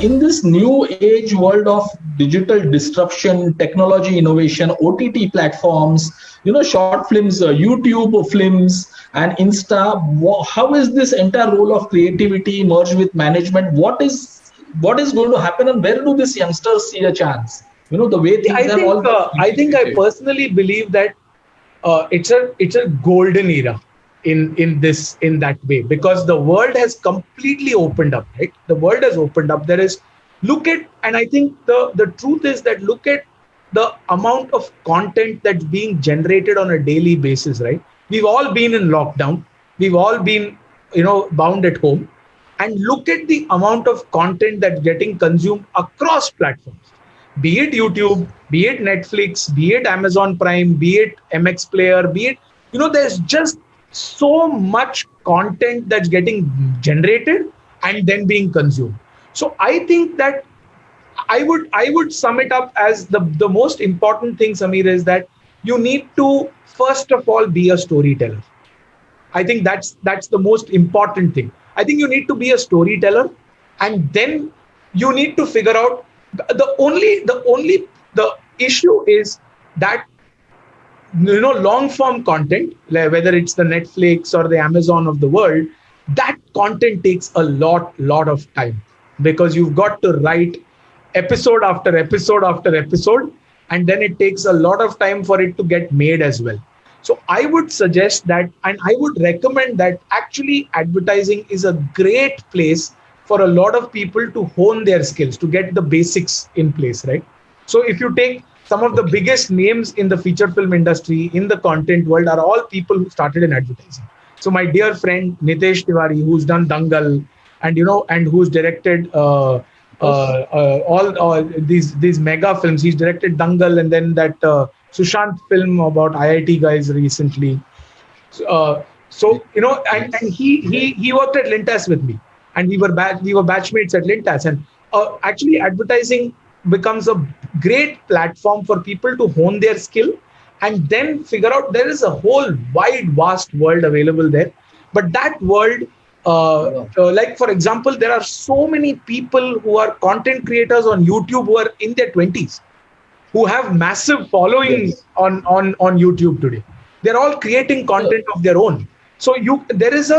in this new age world of digital disruption, technology innovation, OTT platforms, short films, YouTube films, and Insta, how is this entire role of creativity merged with management? What is going to happen, and where do these youngsters see a chance? The way things have all I think I personally believe that it's a golden era in that way, because the world has completely opened up, right? The world has opened up. And I think the truth is that look at the amount of content that's being generated on a daily basis, right? We've all been in lockdown. We've all been, bound at home, and look at the amount of content that's getting consumed across platforms, be it YouTube, be it Netflix, be it Amazon Prime, be it MX Player, be it, there's just so much content that's getting generated and then being consumed. So I think that I would sum it up as the most important thing, Samir, is that you need to first of all be a storyteller. I think that's the most important thing. I think you need to be a storyteller, and then you need to figure out the issue is that long form content, whether it's the Netflix or the Amazon of the world, that content takes a lot of time, because you've got to write episode after episode after episode, and then it takes a lot of time for it to get made as well. So I would suggest that, and I would recommend that actually advertising is a great place for a lot of people to hone their skills, to get the basics in place, right? So if you take some of the biggest names in the feature film industry, in the content world, are all people who started in advertising. So my dear friend Nitesh Tiwari, who's done Dangal, and who's directed all these mega films. He's directed Dangal, and then that Sushant film about IIT guys recently. And he worked at Lintas with me, and we were batchmates at Lintas. And actually, advertising becomes a great platform for people to hone their skill and then figure out there is a whole vast world available there. But that world, like for example, there are so many people who are content creators on YouTube who are in their 20s, who have massive following on YouTube today. They're all creating content of their own. So there is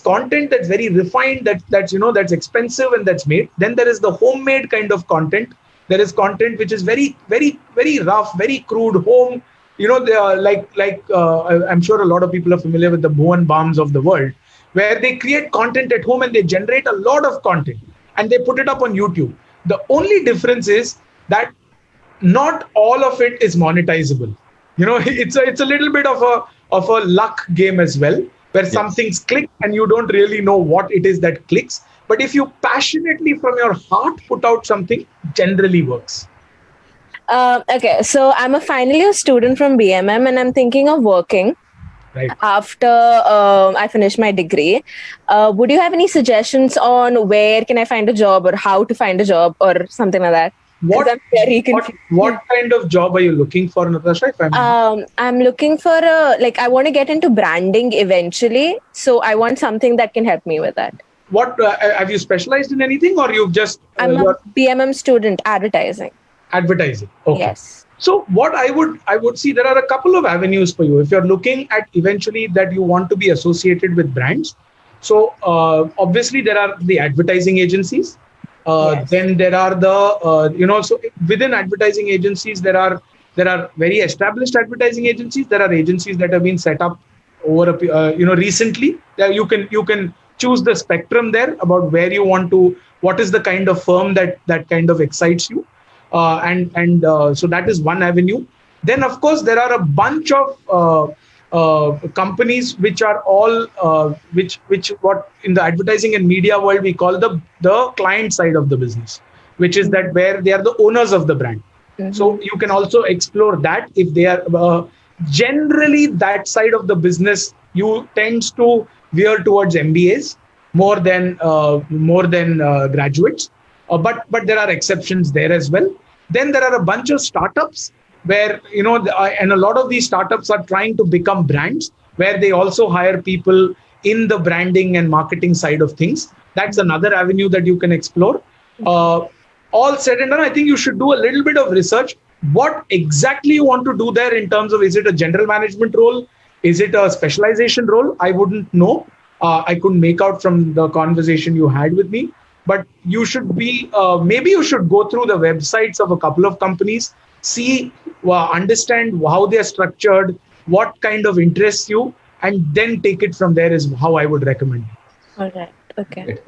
content that's very refined, that's expensive and that's made. Then there is the homemade kind of content. There is content which is very, very, very rough, very crude, home. I'm sure a lot of people are familiar with the Bhuvan Bams of the world, where they create content at home and they generate a lot of content and they put it up on YouTube. The only difference is that not all of it is monetizable. It's a little bit of a luck game as well, where some things click and you don't really know what it is that clicks. But if you passionately from your heart put out something, generally works. Okay, so I'm a final year student from BMM, and I'm thinking of working after I finish my degree. Would you have any suggestions on where can I find a job, or how to find a job, or something like that? What kind of job are you looking for, Natasha? I'm looking for I want to get into branding eventually. So I want something that can help me with that. What have you specialized in anything, or you've just? I'm a BMM student, advertising. Advertising. Okay. Yes. So what I would see, there are a couple of avenues for you if you're looking at eventually that you want to be associated with brands. So obviously there are the advertising agencies. Then there are the so within advertising agencies there are very established advertising agencies. There are agencies that have been set up over recently. You can choose the spectrum there about where you want to, what is the kind of firm that kind of excites you. So that is one avenue. Then of course there are a bunch of companies which are all which what in the advertising and media world we call the client side of the business, which is that where they are the owners of the brand. Mm-hmm. So you can also explore that if they are generally that side of the business. You tends to veer towards MBAs more than graduates, but there are exceptions there as well. Then there are a bunch of startups where, and a lot of these startups are trying to become brands, where they also hire people in the branding and marketing side of things. That's another avenue that you can explore. All said and done, I think you should do a little bit of research. What exactly you want to do there in terms of, is it a general management role? Is it a specialization role? I wouldn't know. I couldn't make out from the conversation you had with me. But you should be, maybe you should go through the websites of a couple of companies, see, understand how they are structured, what kind of interests you, and then take it from there is how I would recommend. All right. Okay.